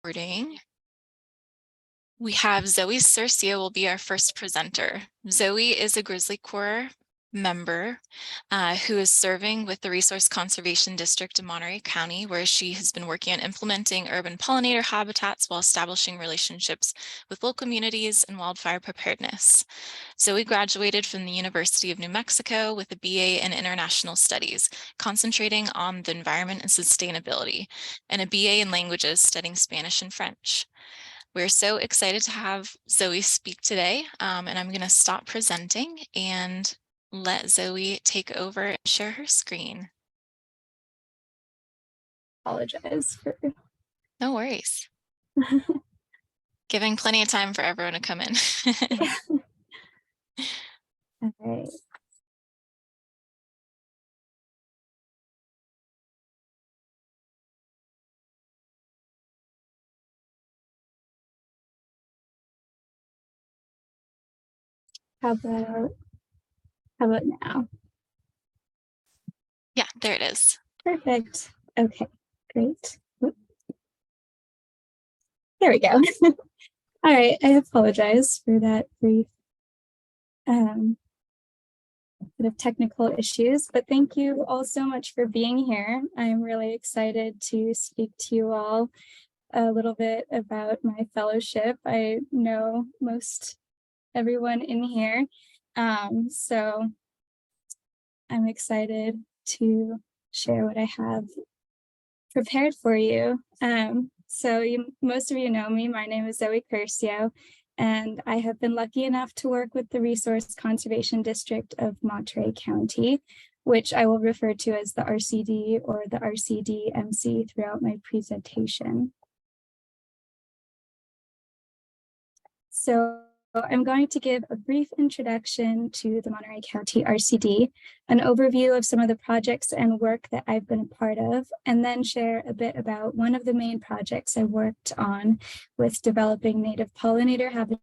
Recording. We have Zoe Curcio will be our first presenter. Zoe is a GrizzlyCorps member who is serving with the Resource Conservation District in Monterey County, where she has been working on implementing urban pollinator habitats while establishing relationships with local communities and wildfire preparedness. Zoe graduated from the University of New Mexico with a BA in International Studies, concentrating on the environment and sustainability, and a BA in languages studying Spanish and French. We're so excited to have Zoe speak today, and I'm going to stop presenting and let Zoe take over and share her screen. Apologize for. No worries. Giving plenty of time for everyone to come in. All right. How about now? Yeah, there it is. Perfect. Okay, great. There we go. All right, I apologize for that brief bit of technical issues, but thank you all so much for being here. I'm really excited to speak to you all a little bit about my fellowship. I know most everyone in here, so I'm excited to share what I have prepared for you. Most of you know me. My name is Zoe Curcio, and I have been lucky enough to work with the Resource Conservation District of Monterey County, which I will refer to as the RCD or the RCD-MC throughout my presentation. So I'm going to give a brief introduction to the Monterey County RCD, an overview of some of the projects and work that I've been a part of, and then share a bit about one of the main projects I worked on with developing native pollinator habitat.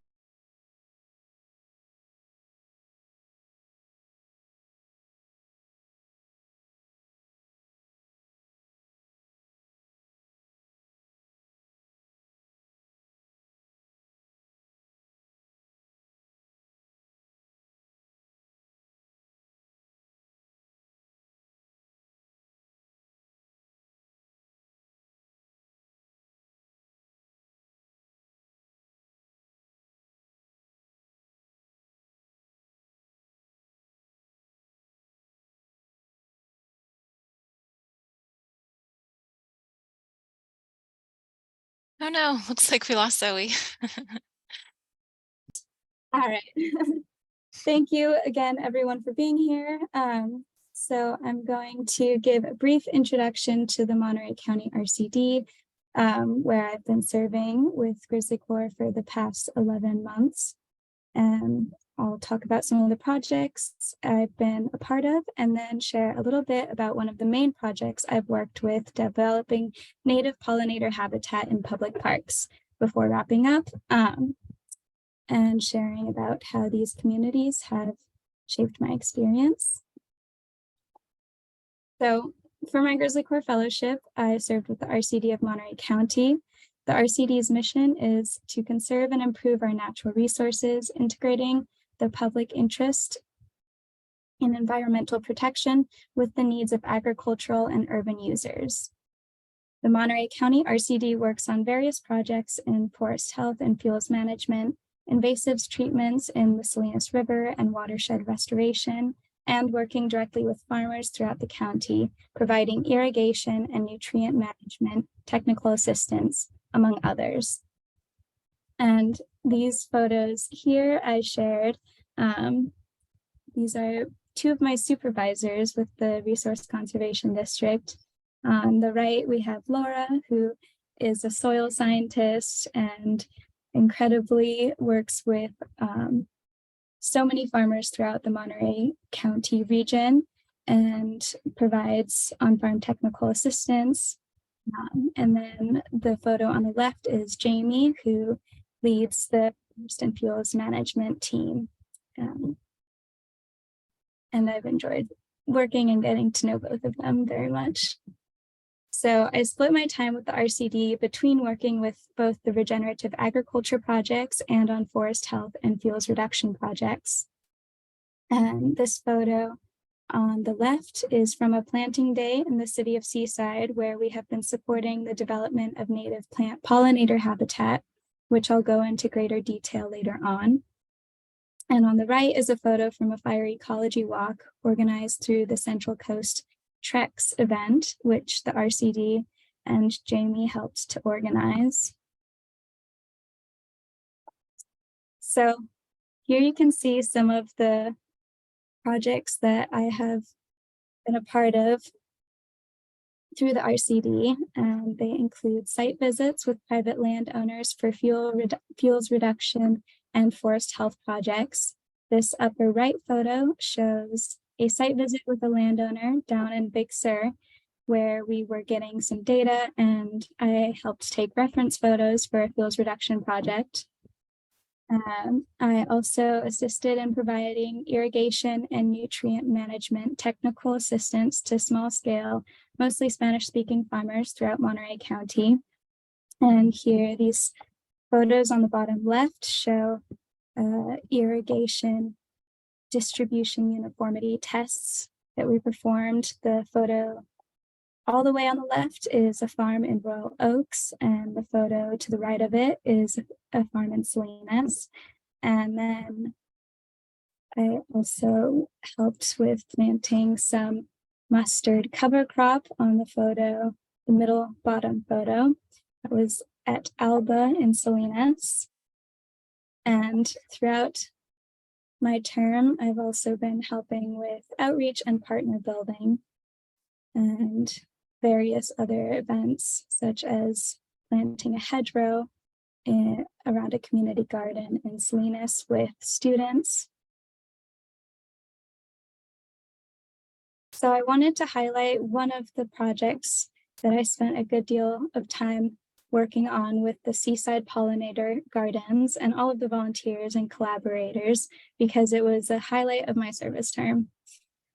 Oh no, looks like we lost Zoe. All right. Thank you again, everyone, for being here. So I'm going to give a brief introduction to the Monterey County RCD, where I've been serving with GrizzlyCorps for the past 11 months. And I'll talk about some of the projects I've been a part of, and then share a little bit about one of the main projects I've worked with, developing native pollinator habitat in public parks, before wrapping up and sharing about how these communities have shaped my experience. So for my GrizzlyCorps Fellowship, I served with the RCD of Monterey County. The RCD's mission is to conserve and improve our natural resources, integrating the public interest in environmental protection with the needs of agricultural and urban users. The Monterey County RCD works on various projects in forest health and fuels management, invasives treatments in the Salinas River and watershed restoration, and working directly with farmers throughout the county, providing irrigation and nutrient management, technical assistance, among others. And these photos here I shared, these are two of my supervisors with the Resource Conservation District. On the right, we have Laura, who is a soil scientist and incredibly works with so many farmers throughout the Monterey County region and provides on-farm technical assistance. And then the photo on the left is Jamie, who leads the forest and fuels management team. And I've enjoyed working and getting to know both of them very much. So I split my time with the RCD between working with both the regenerative agriculture projects and on forest health and fuels reduction projects. And this photo on the left is from a planting day in the city of Seaside, where we have been supporting the development of native plant pollinator habitat, which I'll go into greater detail later on. And on the right is a photo from a fire ecology walk organized through the Central Coast Treks event, which the RCD and Jamie helped to organize. So here you can see some of the projects that I have been a part of through the RCD, and they include site visits with private landowners for fuels reduction and forest health projects. This upper right photo shows a site visit with a landowner down in Big Sur, where we were getting some data and I helped take reference photos for a fuels reduction project. I also assisted in providing irrigation and nutrient management technical assistance to small scale, mostly Spanish-speaking farmers throughout Monterey County. And here, these photos on the bottom left show irrigation distribution uniformity tests that we performed. The photo all the way on the left is a farm in Royal Oaks, and the photo to the right of it is a farm in Salinas. And then I also helped with planting some mustard cover crop on the photo, the middle bottom photo. That was at Alba in Salinas. And throughout my term, I've also been helping with outreach and partner building and various other events, such as planting a hedgerow around a community garden in Salinas with students. So I wanted to highlight one of the projects that I spent a good deal of time working on with the Seaside Pollinator Gardens and all of the volunteers and collaborators, because it was a highlight of my service term.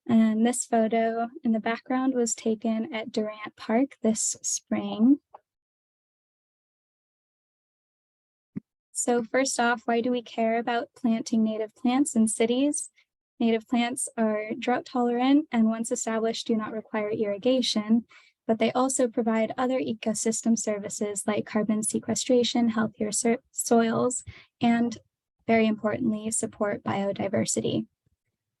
And this photo in the background was taken at Durant Park this spring. So first off, why do we care about planting native plants in cities? Native plants are drought tolerant and once established do not require irrigation, but they also provide other ecosystem services like carbon sequestration, healthier soils, and very importantly, support biodiversity.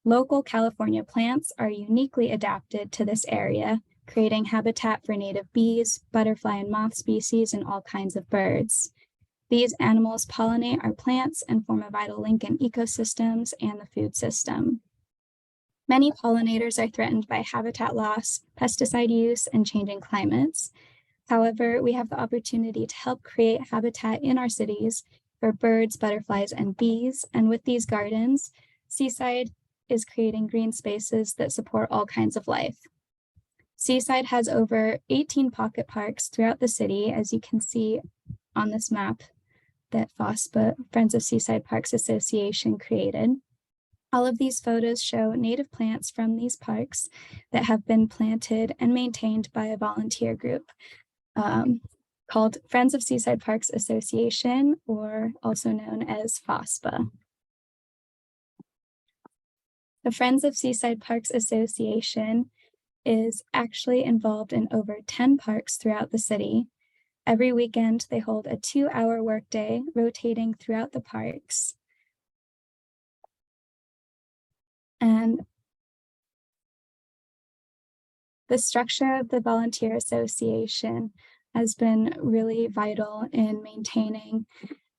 Local California plants are uniquely adapted to this area, creating habitat for native bees, butterfly and moth species, and all kinds of birds. These animals pollinate our plants and form a vital link in ecosystems and the food system. Many pollinators are threatened by habitat loss, pesticide use, and changing climates. However, we have the opportunity to help create habitat in our cities for birds, butterflies, and bees. And with these gardens, Seaside is creating green spaces that support all kinds of life. Seaside has over 18 pocket parks throughout the city, as you can see on this map that FOSPA, Friends of Seaside Parks Association, created. All of these photos show native plants from these parks that have been planted and maintained by a volunteer group called Friends of Seaside Parks Association, or also known as FOSPA. The Friends of Seaside Parks Association is actually involved in over 10 parks throughout the city. Every weekend, they hold a 2-hour workday, rotating throughout the parks. And the structure of the volunteer association has been really vital in maintaining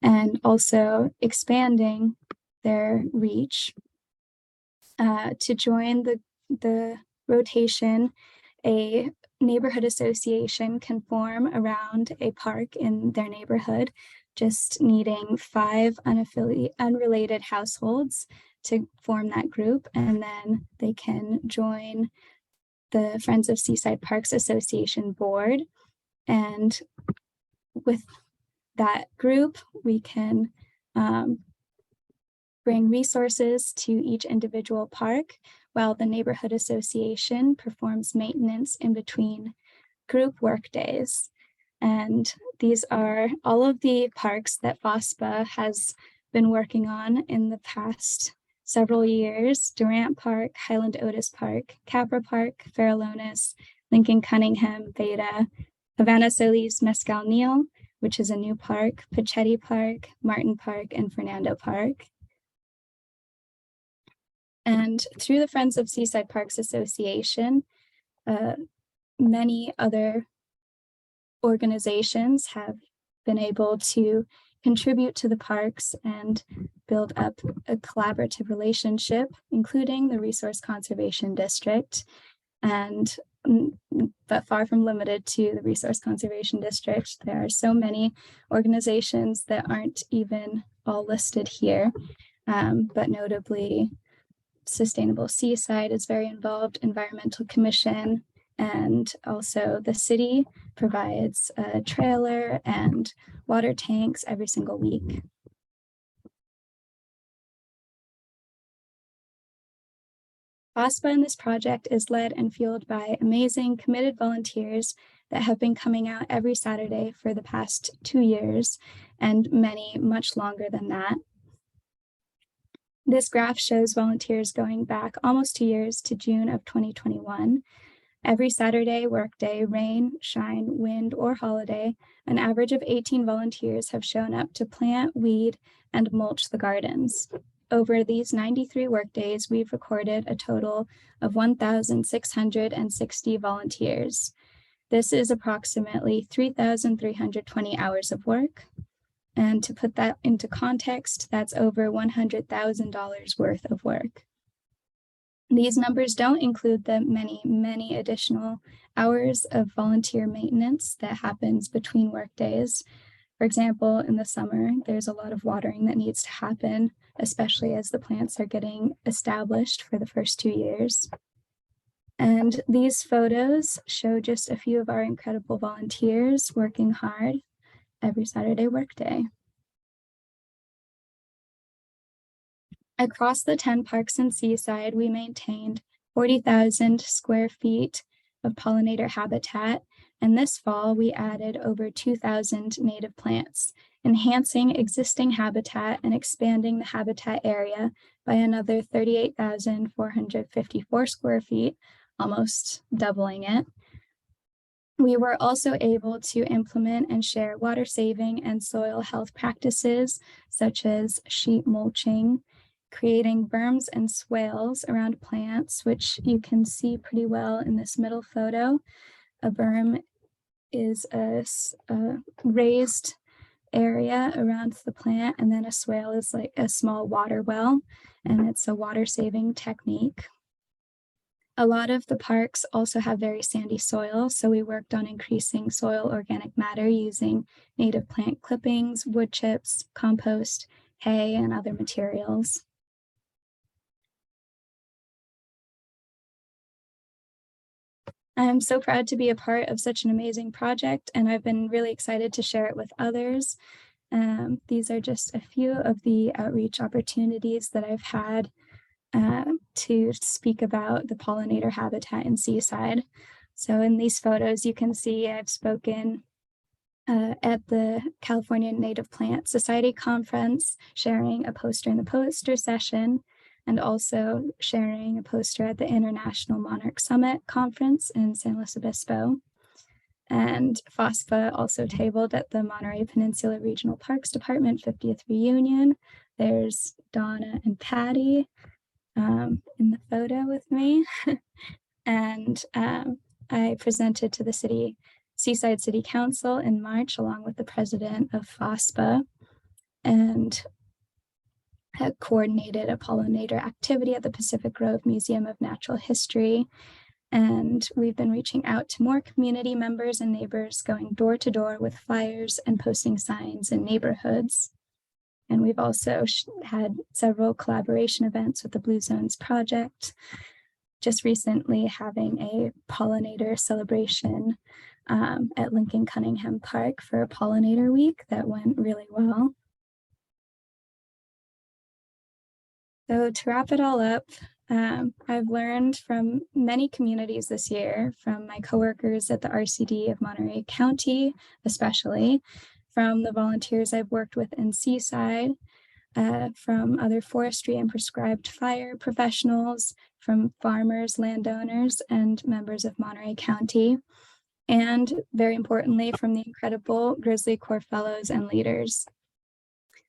and also expanding their reach. To join the rotation, a neighborhood association can form around a park in their neighborhood, just needing 5 unrelated households to form that group, and then they can join the Friends of Seaside Parks Association board. And with that group, we can bring resources to each individual park, while the neighborhood association performs maintenance in between group work days. And these are all of the parks that FOSPA has been working on in the past several years: Durant Park, Highland Otis Park, Capra Park, Farallones, Lincoln Cunningham, Beta, Havana Solis, Mescal Neal, which is a new park, Pachetti Park, Martin Park, and Fernando Park. And through the Friends of Seaside Parks Association, many other organizations have been able to contribute to the parks and build up a collaborative relationship, including the Resource Conservation District, and but far from limited to the Resource Conservation District. There are so many organizations that aren't even all listed here, but notably Sustainable Seaside is very involved, Environmental Commission, and also the city provides a trailer and water tanks every single week. FOSPA in this project is led and fueled by amazing, committed volunteers that have been coming out every Saturday for the past 2 years, and many much longer than that. This graph shows volunteers going back almost 2 years to June of 2021. Every Saturday, workday, rain, shine, wind, or holiday, an average of 18 volunteers have shown up to plant, weed, and mulch the gardens. Over these 93 workdays, we've recorded a total of 1,660 volunteers. This is approximately 3,320 hours of work. And to put that into context, that's over $100,000 worth of work. These numbers don't include the many, many additional hours of volunteer maintenance that happens between workdays. For example, in the summer, there's a lot of watering that needs to happen, especially as the plants are getting established for the first 2 years. And these photos show just a few of our incredible volunteers working hard every Saturday workday. Across the 10 parks in Seaside, we maintained 40,000 square feet of pollinator habitat, and this fall we added over 2,000 native plants, enhancing existing habitat and expanding the habitat area by another 38,454 square feet, almost doubling it. We were also able to implement and share water saving and soil health practices, such as sheet mulching, creating berms and swales around plants, which you can see pretty well in this middle photo. A berm is a raised area around the plant, and then a swale is like a small water well, and it's a water saving technique. A lot of the parks also have very sandy soil, so we worked on increasing soil organic matter using native plant clippings, wood chips, compost, hay, and other materials. I'm so proud to be a part of such an amazing project, and I've been really excited to share it with others. These are just a few of the outreach opportunities that I've had to speak about the pollinator habitat in Seaside. So in these photos, you can see I've spoken at the California Native Plant Society Conference, sharing a poster in the poster session, and also sharing a poster at the International Monarch Summit Conference in San Luis Obispo. And FOSPA also tabled at the Monterey Peninsula Regional Parks Department 50th Reunion. There's Donna and Patty in the photo with me. And I presented to the Seaside City Council in March, along with the president of FOSPA, and had coordinated a pollinator activity at the Pacific Grove Museum of Natural History. And we've been reaching out to more community members and neighbors, going door to door with flyers and posting signs in neighborhoods. And we've also had several collaboration events with the Blue Zones Project. Just recently having a pollinator celebration at Lincoln Cunningham Park for a pollinator week that went really well. So to wrap it all up, I've learned from many communities this year, from my coworkers at the RCD of Monterey County, especially, from the volunteers I've worked with in Seaside, from other forestry and prescribed fire professionals, from farmers, landowners, and members of Monterey County, and very importantly, from the incredible GrizzlyCorps fellows and leaders.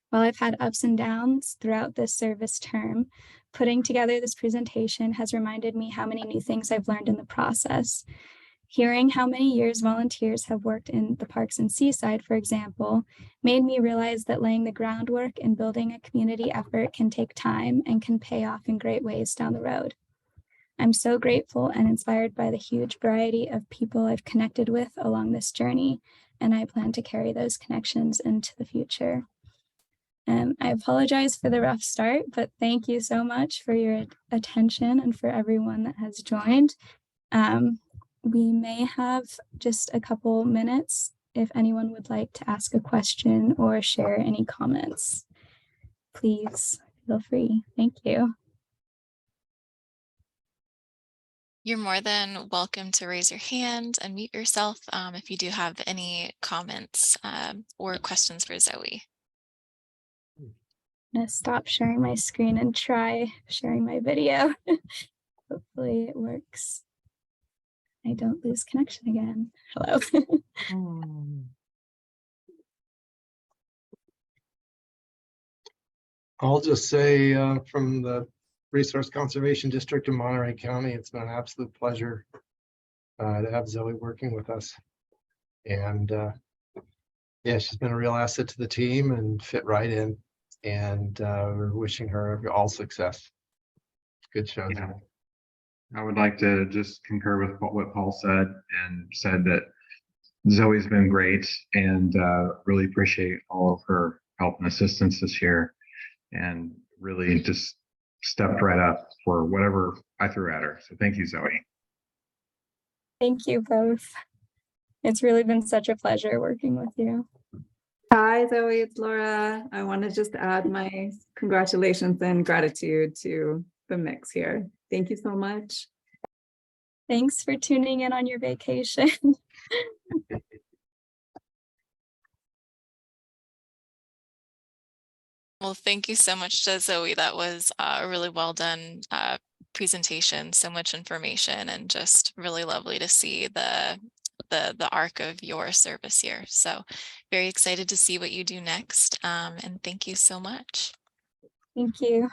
While I've had ups and downs throughout this service term, putting together this presentation has reminded me how many new things I've learned in the process. Hearing how many years volunteers have worked in the parks in Seaside, for example, made me realize that laying the groundwork and building a community effort can take time and can pay off in great ways down the road. I'm so grateful and inspired by the huge variety of people I've connected with along this journey, and I plan to carry those connections into the future. I apologize for the rough start, but thank you so much for your attention and for everyone that has joined. We may have just a couple minutes if anyone would like to ask a question or share any comments. Please feel free. Thank you. You're more than welcome to raise your hand and mute yourself if you do have any comments or questions for Zoe. I'm gonna stop sharing my screen and try sharing my video. Hopefully it works. I don't lose connection again. Hello. I'll just say from the Resource Conservation District of Monterey County, it's been an absolute pleasure to have Zoe working with us. And yeah, she's been a real asset to the team and fit right in. And we're wishing her all success. Good show. Yeah. I would like to just concur with what Paul said, and said that Zoe's been great, and really appreciate all of her help and assistance this year, and really just stepped right up for whatever I threw at her. So thank you, Zoe. Thank you both. It's really been such a pleasure working with you. Hi, Zoe, it's Laura. I want to just add my congratulations and gratitude to the mix here. Thank you so much. Thanks for tuning in on your vacation. Well, thank you so much to Zoe. That was a really well done presentation, so much information, and just really lovely to see the arc of your service here. So very excited to see what you do next. And thank you so much. Thank you.